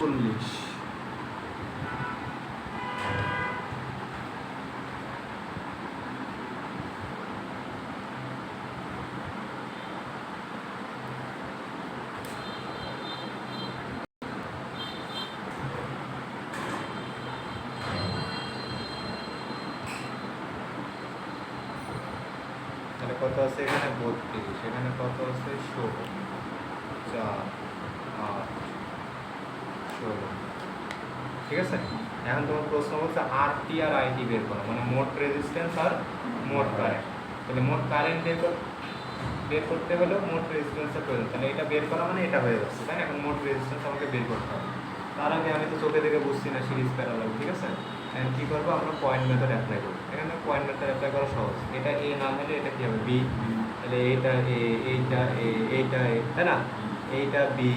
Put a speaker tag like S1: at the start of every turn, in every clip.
S1: 40। তাহলে কত আছে এখানে 32, এখানে কত আছে 16, 4, 8, 16। ঠিক আছে, এখন তোমার প্রশ্ন বলছে আরটি আর আইটি বের করো, মানে মোট রেজিস্ট্যান্স আর মোট কারেন্ট। তাহলে মোট কারেন্ট বের করতে হলেও মোট রেজিস্ট্যান্সের প্রয়োজন, তাহলে এটা বের করা মানে এটা হয়ে যাচ্ছে, তাই না? এখন মোট রেজিস্ট্যান্স আমাকে বের করতে হবে। তার আগে আমি তো চোখে দেখে বুঝছি না সিরিজ প্যারালাল, ঠিক আছে? এখন কী করবো, আমরা পয়েন্ট মেথড অ্যাপ্লাই করবো। এখানে পয়েন্ট মেথড অ্যাপ্লাই করা সহজ। এটা এ না হলে এটা কী হবে, বি। তাহলে এইটা এ, এইটা এ, এইটা এ, তাই না? এইটা বি,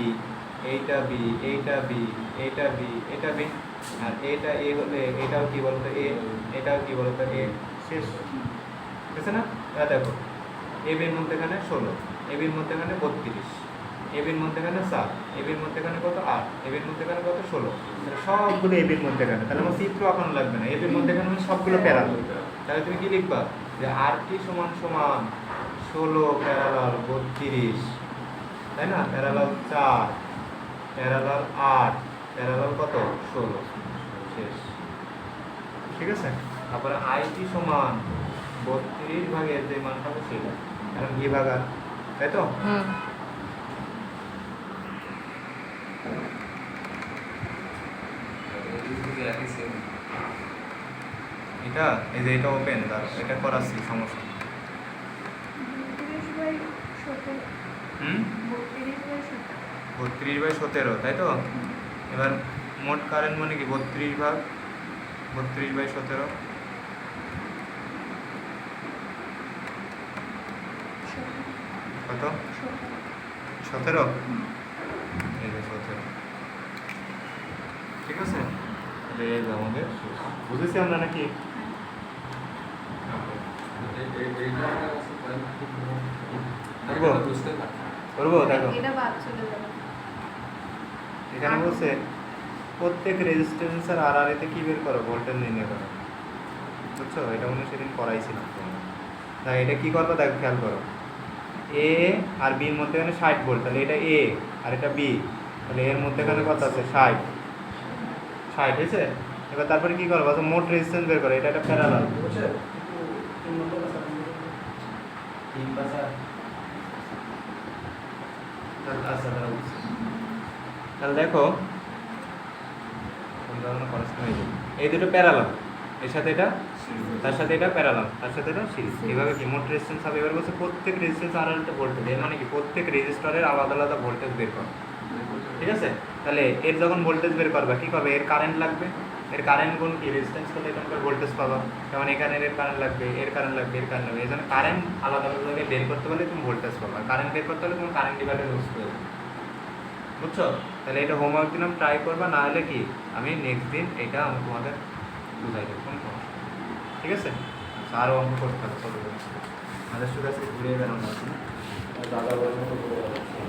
S1: এইটা বি, এইটা বি, এইটা বি, এটা বি। আর এটা এ হলে এটাও কি বলতো এ, এটাও কি বলতো এ। শেষ, ঠিক আছে না? এটা দেখো, এবির মধ্যেখানে 16, এবির মধ্যেখানে 32, এবির মধ্যেখানে 7, এবির মধ্যেখানে কত 8, এবির মধ্যেখানে কত 16। তাহলে সবগুলো এবির মধ্যেখানে, তাহলে আমার চিত্র এখন লাগবে না, এবির মধ্যেখানে সবগুলো প্যারালাল। তাহলে তুমি কি লিখবা যে আর টি সমান সমান 16 প্যারালাল 32, তাই না? প্যারালাল 4, প্যারালাল 8, প্যারালাল কত 16। শেষ, ঠিক আছে? তারপরে আইটি সমান 32 ভাগের যে মান পাবো সেটা, কারণ কি ভাগার, তাই তো? এটা এই যে এটা ওপেন, তার এটা করাচ্ছি, সমস্যা। 32/17, তাই তো? এবার মোট কারেন্ট মানে কি 32 ভাগ 32/17, কত 17, এই যে 17, ঠিক আছে? তাহলে এই যে আমাদের বুঝেছি আমরা নাকি? করবো, দেখো এখানে বলছে প্রত্যেক রেজিস্ট্যান্সের আরআরএতে কি বের করো, ভোল্টেজ নির্ণয় করো, বুঝছো? এটা মনে সেদিন করাইছিলাম তোমরা। তাই এটা কি করবো দেখো, খেয়াল করো, এ আর বির মধ্যেখানে 60 ভোল্ট, তাহলে এটা এ আর এটা বি, তাহলে এর মধ্যেখানে কত আছে 60, 60 হয়েছে। এবার তারপরে কি করবো, আচ্ছা মোট রেজিস্ট্যান্স বের করো, এটা একটা প্যারালাল, বুঝছো? তাহলে দেখো এই দুটো প্যারালাল, এর সাথে এটা, তার সাথে এটা প্যারালাল, তার সাথে এটা সিরিজ। এইভাবে কি মোট রেজিস্ট্যান্স হবে। এবার বলছে প্রত্যেক রেজিস্ট্যান্স আর একটা ভোল্টেজ, এর মানে কি প্রত্যেক রেজিস্টরের আলাদা আলাদা ভোল্টেজ বের করো, ঠিক আছে? তাহলে এর যখন ভোল্টেজ বের করবা কী করবে, এর কারেন্ট লাগবে, এর কারেন্ট গুণ কি রেজিস্ট্যান্স করলে এখানকার ভোল্টেজ পাবা। যেমন এখানে এর কারেন্ট লাগবে, এর কারেন্ট লাগবে, এর কারেন্ট লাগবে, এই জন্য কারেন্ট আলাদা আলাদা জায়গায় বের করতে পারলে তুমি ভোল্টেজ পাবা। কারেন্ট বের করতে হলে তুমি কারেন্ট ডিভাইডার ইউজ করবে, বুঝছো? তাহলে এটা হোমওয়ার্ক দিলাম, ট্রাই করবা, না হলে কি আমি নেক্সট দিন এটা আমি তোমাদের বুঝাই দেবো, কোনো সমস্যা, ঠিক আছে? আরও অঙ্ক করতে হবে, ছোটো করে আমাদের শুধু আজকে ঘুরে বেড়ানো আছে না, দাদা বলার মতো ঘুরে বেড়াচ্ছে।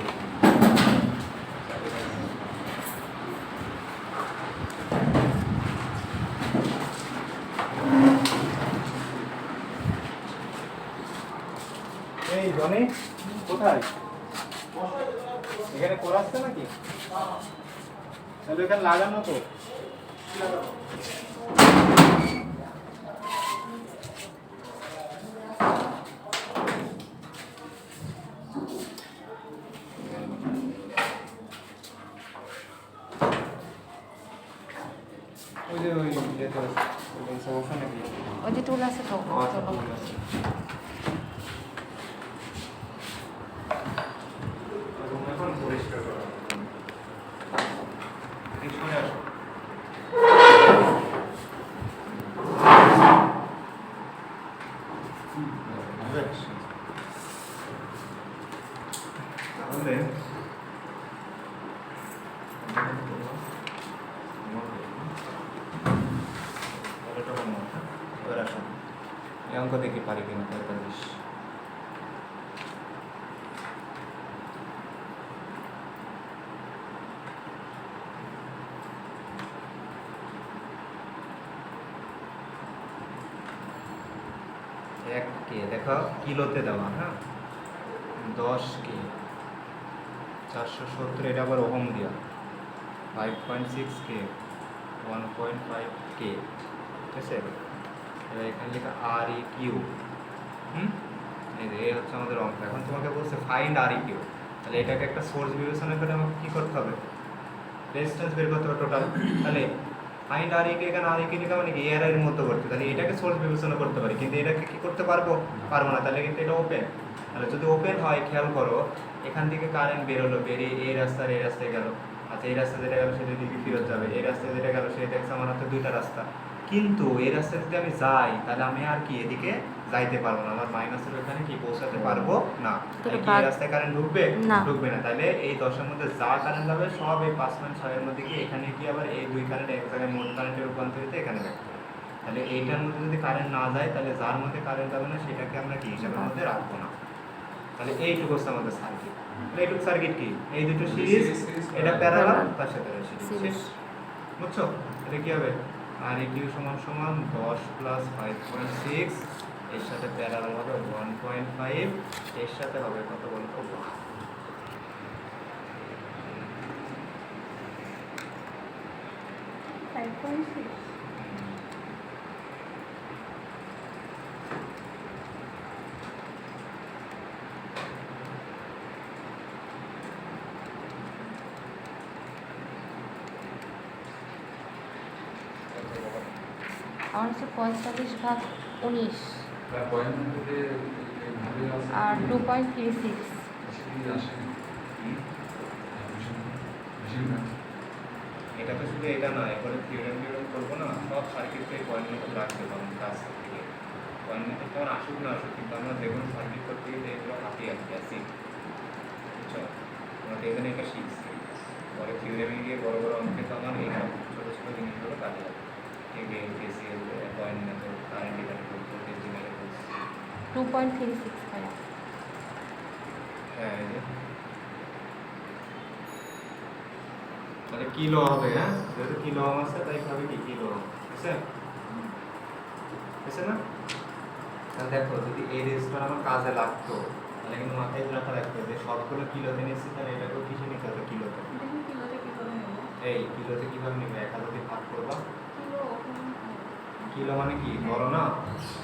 S1: এই জনে কোথায়, এখানে করাচ্ছে নাকি? তাহলে এখানে লাগানো তো, ওই যে ওই যেতে সমস্যা নাকি,
S2: ওই যে টুল আছে তো,
S1: এখন পরিষ্কার করা শুনে আসো। তাহলে এবার আসো, এই অঙ্ক দেখি পারি কিনা 45। 1K দেখো কিলোতে দেওয়া, হ্যাঁ 10K 470, এটা আবার ওহম দেওয়া 5.6K 1.5K, ঠিক আছে। এবার এখানে লেখা REQ, এই যে এই হচ্ছে আমাদের অঙ্ক। এখন তোমাকে বলছে ফাইন্ড REQ, তাহলে এটাকে একটা সোর্স বিবেচনা করে আমাকে কী করতে হবে, রেজিস্ট্যান্স বের করতে হবে টোটাল। তাহলে ফাইন্ড REQ, এখানে REQ লেখা মানে কি এর এর মধ্যবর্তী, তাহলে এটাকে সোর্স বিবেচনা করতে পারি, কিন্তু এটাকে কি করতে পারবো না, তাহলে কিন্তু এটা ওপেন। তাহলে যদি ওপেন হয়, খেয়াল করো এখান থেকে কারেন্ট বেরোলো, বেরিয়ে এই রাস্তায় গেল, আচ্ছা এই রাস্তা যেটা গেল সেটা দিকে ফেরত যাবে, এই রাস্তায় যেটা গেল সেটা দেখছে আমার হাতে দুইটা রাস্তা, কিন্তু এই রাস্তায় যদি আমি যাই তাহলে আমি আর কি এদিকে যাইতে পারবো না, আমার মাইনাসের ওখানে কি পৌঁছাতে পারবো না। তাহলে কি এই রাস্তায় কারেন্ট ঢুকবে না, তাহলে এই 10-এর মধ্যে যা কারেন্ট যাবে সব এই 5.6 এর মধ্যে গিয়ে এখানে কি আবার এই দুই কারেন্ট এক জায়গায় মোট কারেন্টে রূপান্তরিত এখানে রাখতে হবে। তাহলে এইটার মধ্যে যদি কারেন্ট না যায়, তাহলে যার মধ্যে কারেন্ট যাবে না সেটাকে আমরা কি হিসাবের মধ্যে রাখবো না। তাহলে এইটুকু হচ্ছে আমাদের সার্কিট। এইটুকু সার্কিট কি, এই দুটো সিরিজ, এটা প্যারালাল, তার সাথে সিরিজ, বুঝছো? তাহলে কি হবে, REQ সমান 10 + 5.6, এর সাথে প্যারালাল হবে 1.5, এর সাথে হবে কত বলতো 1।
S2: আমার হচ্ছে 45/19 আর 2.36।
S1: এটা তো শুধু এটা না, এরপরে থিওরেম করবো না, সব সার্কিটকে পয়েন্ট মেথড রাখতে পারবো ক্লাস থেকে। পয়েন্ট মেথড তোমার আসুক না আসুক, কিন্তু আমরা যে কোনো সার্কিট করতে গেলে এগুলো হাতে আসি, বুঝছো? আমরা তো এখানে এটা শিখছি, পরে থিওরেমে গিয়ে বড় বড় অঙ্কে তো আমার এই ছোটো ছোটো জিনিসগুলো কাজে লাগে। Again KCL, point method, current divide করতে, কেসিএল
S2: 2.36 হয়।
S1: হ্যাঁ, এই যে তাহলে কিলো হবে, হ্যাঁ যেহেতু কিলো আছে তাই হবে কি কিলো, আছে আছে না? তাহলে দেখো যদি এই রেজিস্টার আমার কাজে লাগতো, তাহলে কিন্তু মাথায় রাখা লাগতো যে সবগুলো কিলোতে নিচ্ছি, তাহলে এটাকেও কিসে নিতে হবে, কিলোতে। এই কিলোতে কিভাবে নিবে, 1000 দিয়ে ভাগ করবা। কিলো মানে কি বড় না,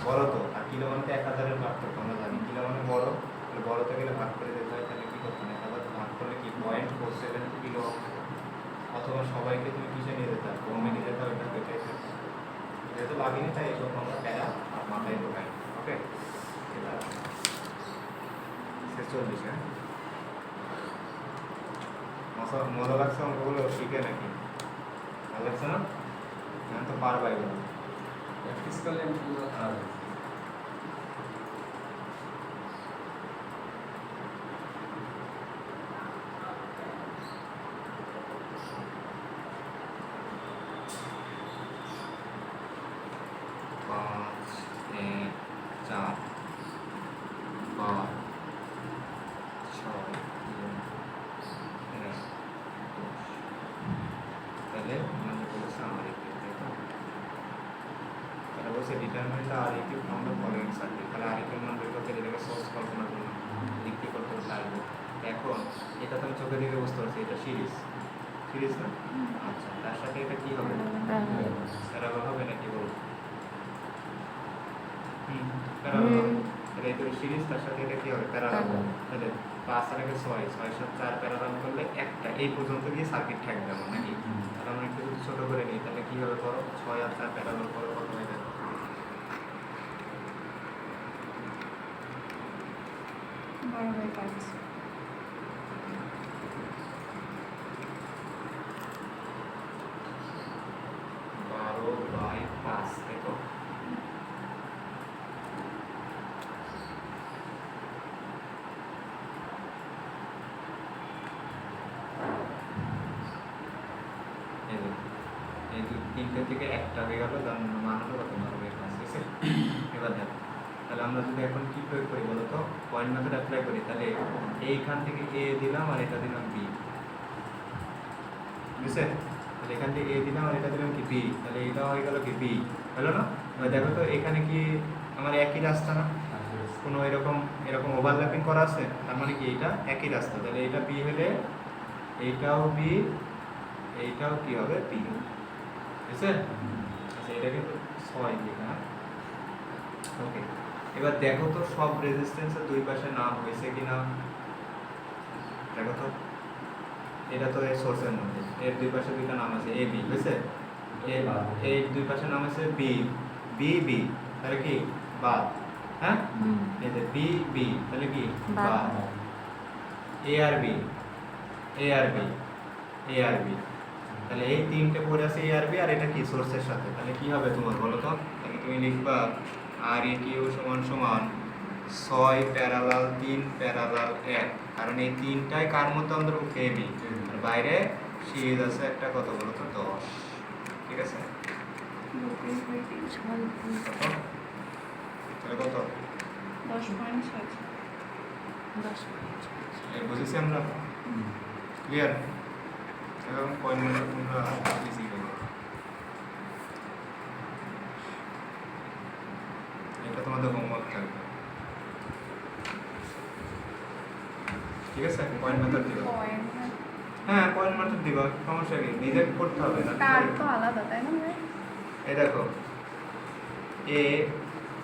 S1: বড় তো, আর কিলো মানে তো 1000-এর ভাগ করতে আমরা জানি, কিলো মানে বড়, তাহলে বড়তে গেলে ভাগ করে দিতে হয়, তাহলে কি করতে হবে, 1000 ভাগ করলে কি 0.47 কিলো, অথবা সবাইকে তুমি কিসে নিয়ে যেতে হবে, কমে নিয়ে যেতে হবে, এটা এটাই থাকবে। যেহেতু লাগেনি তাই এসব আমরা প্যারা আর মাথায় ঢোকাই, ওকে। এটা 46, হ্যাঁ মজা লাগছে অঙ্কগুলো শিখে নাকি, ভালো লাগছে না? এখন তো পারবা এগুলো প্র্যাকটিস করলে আমি পুরো খারাপ। Determine the REQ from the following circuit, তাহলে REQ এর মান বের করতে গেলে সোর্স কল্পনা করলাম, লিখতে করতে লাগবে। এখন এটা তো আমি চোখে দেখে বুঝতে পারছি এটা সিরিজ না, আচ্ছা তার সাথে এটা কি হবে, প্যারালাল হবে নাকি বলুন? প্যারালাল হবে, তাহলে এটা সিরিজ, তার সাথে এটা কি হবে, প্যারালাল। তাহলে 5 আর 6, 6 7 4 প্যারালাল করলে একটা এই পর্যন্ত গিয়ে সার্কিট থাকবে আমার নাকি। তাহলে আমরা একটু যদি ছোট করে নিই তাহলে কি হবে, করো 6 আর 4 প্যারালাল করো, কত হয়ে যাবে,
S2: 12/5।
S1: দেখো এই তিনটে থেকে একটা হয়ে গেল, যার মান হলো কত, 12/5, ঠিক আছে। এবার দেখো তাহলে আমরা যদি এখন কি প্রয়োগ করি বলো তো, পয়েন্ট মেথড অ্যাপ্লাই করি, তাহলে এইখান থেকে এ দিলাম আর এটা দিলাম বি, বুঝছে? তাহলে এখান থেকে এ দিলাম আর এটা দিলাম কি বি, তাহলে এটা হয়ে গেল কি বি, হলো না? এবার দেখো তো এখানে কি আমার একই রাস্তা না, কোনো এরকম এরকম ওভারল্যাপিং করা আছে, তার মানে কি এটা একই রাস্তা, তাহলে এটা বি হলে এইটাও বি, এইটাও কি হবে বি, বুঝছে? আচ্ছা এটা কিন্তু 6 দিকে, হ্যাঁ ওকে। এবার দেখো তো সব রেজিস্ট্যান্সের দুই পাশে নাম হয়েছে কিনা, দেখো তো। এটা তো এই সোর্সের মধ্যে, এর দুই পাশে দুইটা নাম আছে এ বি, বুঝছে? এই দুই পাশে নাম আছে বি বি বি, তাহলে কি বাদ, হ্যাঁ এই যে বি বি তাহলে কি বাদ, এ আর B A R B A R B, তাহলে এই তিনটে পড়ে আছে এ আর বি, আর এটা কি সোর্সের সাথে, তাহলে কি হবে তোমার বলো তো? তাহলে তুমি লিখবা আর ই কিউ সমান সমান 6 প্যারালাল 3 প্যারালাল 1, কারণ এই তিনটাই কার মধ্যে অন্তর্ভুক্ত এ বি, আর বাইরে সিরিজ আছে একটা কত বলো তো 10, ঠিক আছে? কত? তাহলে কত?
S2: 10.6
S1: এই বুঝেছি আমরা, ক্লিয়ার? এবং পয়েন্ট মানে তোমরা ইজি হয়ে যাবে, এটা তোমাদের হোমওয়ার্ক থাকবে, ঠিক আছে? পয়েন্ট মেথড দিবা, হ্যাঁ পয়েন্ট মেথড দিবা, সমস্যা কি, নিজে করতে হবে না।
S2: তার তো আলাদা তাই না ভাই?
S1: এই দেখো এ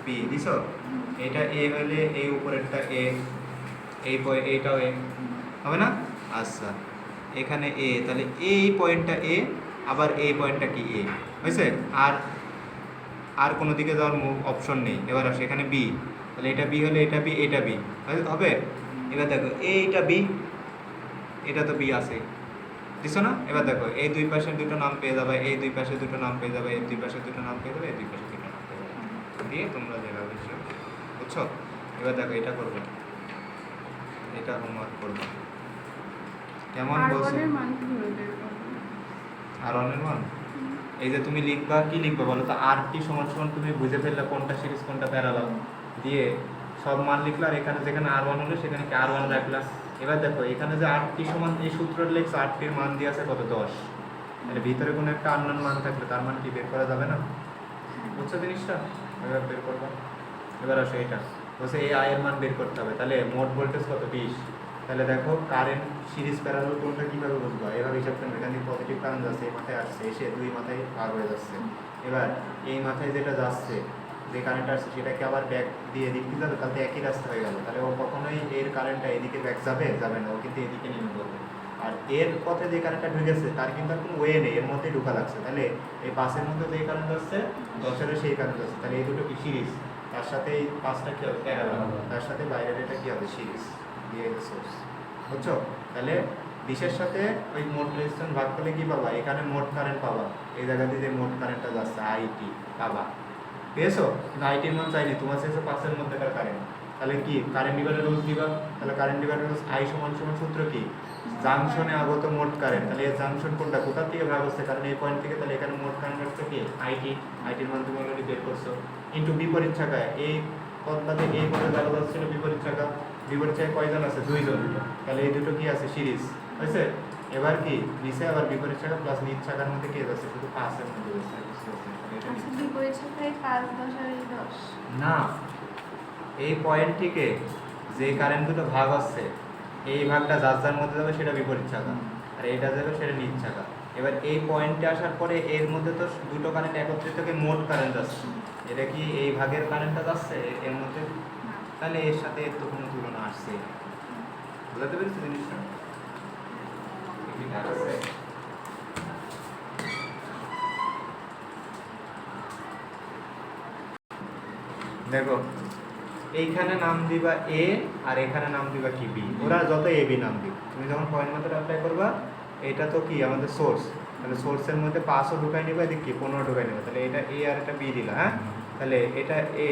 S1: বি দিছো, এটা এ হলে এই উপরেরটা এ, এই এইটাও এ হবে না? আচ্ছা এখানে এ, তাহলে এই পয়েন্টটা এ, আবার এই পয়েন্টটা কি এ, হয়েছে? আর আর কোনো দিকে যাওয়ার অপশন নেই। এবার আসে এখানে বি, তাহলে এটা বি হলে এটা বি, এটা বি হবে। এবার দেখো এইটা বি, এটা তো বি আছে দিছো না? এবার দেখো এই দুই পাশে দুটো নাম পেয়ে যাবে, এই দুই পাশে দুটো নাম পেয়ে যাবে, এই দুই পাশে দুটো নাম পেয়ে যাবে, এই দুই পাশে দুটো নাম পেয়ে যাবে, দিয়ে তোমরা যেভাবে বুঝছো? এবার দেখো এটা করবে, এটা হোমওয়ার্ক করবে, কেমন বলছে? আর অনের মান এই যে তুমি লিখবা, কি লিখবা বলো তো? আর টি সমান সমান তুমি বুঝে ফেললে কোনটা সিরিজ কোনটা প্যারালাল, দিয়ে সব মান লিখলা, আর এখানে যেখানে আর ওয়ান হলো সেখানে কি আর ওয়ান রাখলা। এবার দেখো এখানে যে আর টি সমান এই সূত্রটা লিখছো, আর টির মান দিয়ে আছে কত 10, মানে ভিতরে কোনো একটা আননোন মান থাকলে তার মান কি বের করা যাবে না? বুঝছো জিনিসটা? এবার বের করবা। এবার আসো এটা বলছে এই আয়ের মান বের করতে হবে, তাহলে মোট ভোল্টেজ কত 20, তাহলে দেখো কারেন্ট সিরিজ প্যারালাল কোনটা কিভাবে বুঝবা? এভাবে হিসাব করবে, এখানে পজিটিভ কারেন্ট যাচ্ছে এই মাথায় আসছে, এসে দুই মাথায় ভাগ হয়ে যাচ্ছে, এবার এই মাথায় যেটা যাচ্ছে যে কারেন্ট আসছে সেটাকে আবার ব্যাক দিয়ে এদিক দিয়ে যাবে, তাহলে একই রাস্তা হয়ে গেল, তাহলে ও কখনোই এর কারেন্টটা এদিকে ব্যাক যাবে যাবে না, ও কিন্তু এদিকে নিয়ে করবে। আর এর পথে যে কারেন্টটা ঢুকেছে তার কিন্তু আর কোনো ওয়ে নেই, এর মধ্যেই ঢোকা লাগছে, তাহলে এই পাশের মধ্যে যে কারেন্ট আসছে 10-এরও সেই কারেন্ট আসছে, তাহলে এই দুটো কি সিরিজ, তার সাথে এই পাঁচটা কি হবে প্যারালাল, তার সাথে বাইরের এটা কি হবে সিরিজ, দিয়ে সোর্স, বুঝছো? তাহলে ডিশের সাথে ওই মোট রেজিস্ট্যান্স ভাগ করলে কি পাবা? এখানে মোট কারেন্ট পাবা, এই জায়গাতে যে মোট কারেন্টটা যাচ্ছে আইটি পাবা, পেয়েছো? কিন্তু আইটির মান চাইনি, তোমার চাইছে পাঁচের মধ্যেকার কারেন্ট, তাহলে কি কারেন্ট ডিভাইডার রুলস দিবা, তাহলে কারেন্ট ডিভাইডার রুলস আই সমান সমান সূত্র কি? জাংশনে আগত মোট কারেন্ট, তাহলে এই জাংশন কোনটা কোথা থেকে ভাগ হচ্ছে, কারণ এই পয়েন্ট থেকে, তাহলে এখানে মোট কারেন্ট হচ্ছে কি আইটি, আইটির মান তুমি অলরেডি বের করছো, ইন্টু বিপরীত শাখায় এই পদটাতে এই পদে যারা যাচ্ছিল বিপরীত শাখা, বিপরীত শাখায় কয়জন আছে? 2 জন, তাহলে এই দুটো কি আছে সিরিজ, হয়েছে? এবার কি নিচে আবার বিপরীত শাখা প্লাস নিচ শাখার মধ্যে কে যাচ্ছে? শুধু 5 এর মধ্যে যাচ্ছে, না এই পয়েন্ট থেকে যে কারেন্ট দুটো ভাগ আছে এই ভাগটা যার যার মধ্যে যাবে সেটা বিপরীত শাখা, আর এইটা যাবে সেটা নিচ শাখা। এবার এই পয়েন্টে আসার পরে এর মধ্যে তো দুটো কারেন্ট একত্রিত হয়ে মোট কারেন্ট আসছে, এটা কি এই ভাগের কারেন্টটা যাচ্ছে এর মধ্যে? তাহলে এর সাথে এর তো কোনো তুলনা আসছে, বুঝতে পেরেছি জিনিসটা? ঠিক আছে, দেখো এইখানে নাম দিবা এ, আর এখানে নাম দিবা কি বি, ওরা যত এ বি নাম দিবে, তুমি যখন পয়েন্ট মেথড অ্যাপ্লাই করবা, এটা তো কি আমাদের সোর্স, তাহলে সোর্সের মধ্যে 5ও ঢুকাই নেবে, এদিকে কি 15 ঢুকাই নেবে, তাহলে এটা এ আর এটা বি দিলা, হ্যাঁ? তাহলে এটা এ,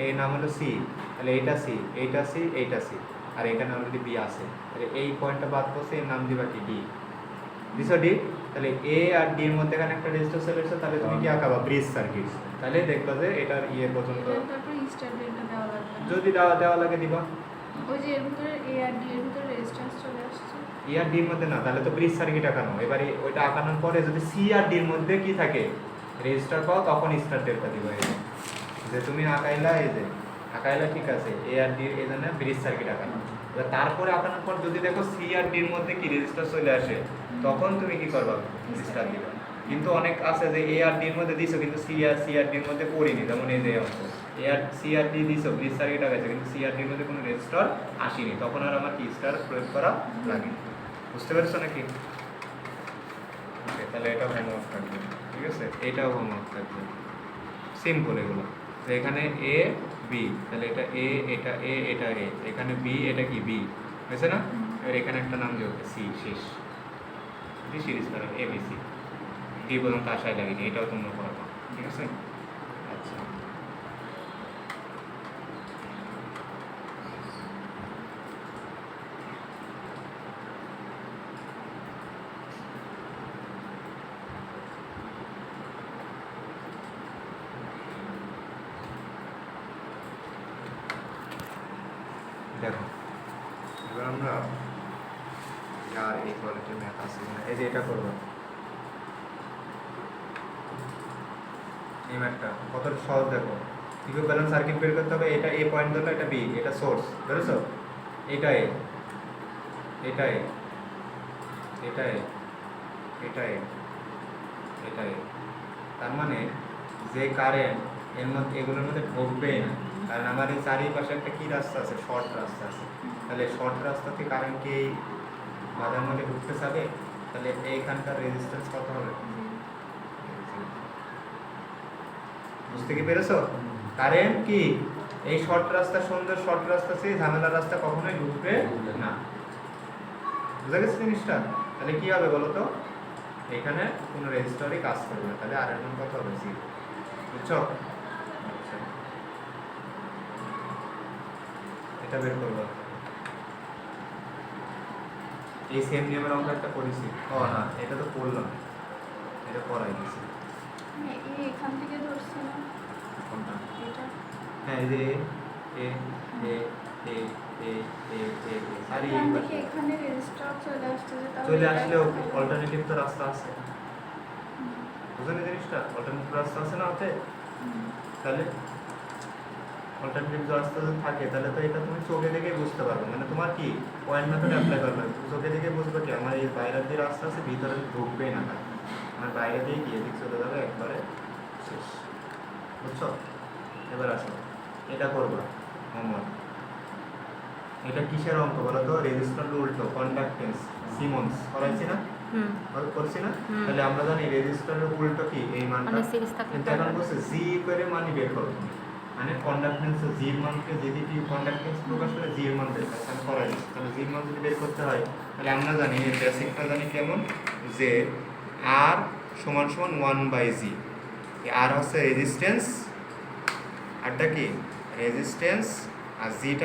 S1: এ নাম হলো সি, তাহলে এইটা সি, এইটা সি, এইটা সি, আর এখানে অলরেডি বি আছে, তাহলে এই পয়েন্টটা বাদ করছে, এর নাম দিবা কি ডি, দিছো ডি। তাহলে এ আর ডি এর মধ্যে একটা রেজিস্টার সেল হচ্ছে, তাহলে তুমি কি আঁকাবা? ব্রিজ সার্কিট, তাহলে দেখবা যে এটার ইয়ে পর্যন্ত যদি দেওয়া লাগে দিবা,
S2: ওই যে এর ভিতরে এ আর ডি এর ভিতরে রেজিস্ট্যান্স চলে আসছে,
S1: ই আর ডির মধ্যে না, তাহলে তো ব্রিজ সার্কিট আঁকানো, এবারে ওইটা আঁকানোর পরে যদি সি আর ডির মধ্যে কি থাকে রেজিস্টার পাও, তখন স্টার ডেল্টা দিবা, এই যে তুমি আঁকাইলা এই যে আঁকাইলে ঠিক আছে, এ আর ডি এই জন্য ব্রিজ সার্কিট আঁকানো। এবার তারপরে আঁকানোর পর যদি দেখো সি আর ডির মধ্যে কি রেজিস্টার চলে আসে, তখন তুমি কি করবা, রেজিস্টার দিবা। কিন্তু অনেক আছে যে এ আর ডির মধ্যে দিছো কিন্তু সি আর ডির মধ্যে পড়িনি, যেমন এই যে অঙ্ক এ আর সি আর ডি দিছো ব্রিজ সার্কিট আঁকাইছে কিন্তু সি আর ডির মধ্যে কোনো রেজিস্টার আসেনি, তখন আর আমার কি স্টার প্রয়োগ করা লাগে। বুঝতে পেরেছো নাকি? ওকে, তাহলে এটা হোমওয়ার্ক থাকবে, ঠিক আছে, এটাও হোমওয়ার্ক থাকবে, সিম্পল এগুলো। তো এখানে এ বি, তাহলে এটা এ, এটা এ, এটা এ, এখানে বি, এটা কি বি, হয়েছে না? এবার এখানে একটা নাম দিয়ে সি, শেষ সিরিজ করা এ বি সি, ডি পর্যন্ত আশায় লাগেনি, এটাও তোমরা পড়াবো, ঠিক আছে? আচ্ছা, দেখো এবার আমরা আর এই কোয়ালিটির ম্যাথ আছে কিনা, এই যে এটা করবো, এই ম্যাথটা কত সহজ। দেখো ইকুইভ্যালেন্ট সার্কিট বের করতে হবে, এটা এ পয়েন্ট ধরলো, এটা বি, এটা সোর্স, বুঝেছো? এটা এ, এটা এ, এটা এ, এটা এ, এটা এ, তার মানে যে কারেন্ট এর মধ্যে এগুলোর মধ্যে ঢুকবেই না, কারণ আমার এই চারিপাশে একটা কি রাস্তা আছে, শর্ট রাস্তা আছে। তাহলে শর্ট রাস্তাতে কারেন্ট কি এই বাধার মধ্যে ঢুকতে যাবে? তাহলে এইখানকার রেজিস্ট্যান্স কত হবে? বুঝতে কি পেরেছো? কারেন্ট কি এই শর্ট রাস্তা, সুন্দর শর্ট রাস্তা, সেই ঝামেলার রাস্তা কখনোই ঢুকবে না। বুঝা গেছে জিনিসটা? তাহলে কি হবে বলো তো, এখানে কোনো রেজিস্টারই কাজ করবে না, তাহলে আর এর মান কত হবে? 0। বুঝছো? আচ্ছা, এটা বের করবো। এই সেম নিয়মের অঙ্ক একটা করেছি। ও না, এটা তো করলাম, এটা করাই দিছি।
S2: হ্যাঁ, এখান থেকে ধরছে না
S1: কোনটা?
S2: এটা।
S1: হ্যাঁ, এই যে এ এ এ এ এ এ আর এই
S2: এখান
S1: পাশে
S2: থেকে এখানে রেজিস্টার চলে আসছে যে, তাহলে
S1: চলে
S2: এটা
S1: আসলেও
S2: এখানে-
S1: অল্টারনেটিভ তো রাস্তা আছে,
S2: হুম,
S1: বুঝলেন এই জিনিসটা? অল্টারনেটিভ রাস্তা আছে না ওতে?
S2: হুম।
S1: তাহলে অল্টারনেটিভ রাস্তা যদি থাকে তাহলে তো এটা তুমি চোখে দেখে বুঝতে পারবে, মানে তোমার কি পয়েন্ট মেথড অ্যাপ্লাই করবে, চোখে দেখে বুঝবে কি আমার এই বাইরের দিয়ে রাস্তা আছে, ভিতরে ঢুকবেই না, আমার বাইরে দিয়ে গিয়ে দিক চলে যাবে, একবারে শেষ। বুঝছো? এবার আসো, এটা করবা হোমওয়ার্ক। এটা কিসের অঙ্ক বলো তো? রেজিস্ট্যান্স উল্টো, কন্ডাক্টেন্স, সিমন্স করাইছি না? করছি না? তাহলে আমরা জানি রেজিস্ট্যান্সের উল্টো কি, এই মানটা।
S3: মানে সিরিজ থাকলে
S1: কিন্তু এখন বলছে জি করে মানে বের করো তুমি, মানে কন্ডাক্টেন্স জি এর মানকে যেদিকে কন্ডাক্টেন্স প্রকাশ করে জি এর মান বের করতে আমি করাই দিচ্ছি। তাহলে জি এর মান যদি বের করতে হয় তাহলে আমরা জানি এই বেসিকটা জানি কেমন, যে আর সমান সমান 1/g। আর হচ্ছে রেজিস্ট্যান্স, আরটা কি রেজিস্ট্যান্স, আর জিটা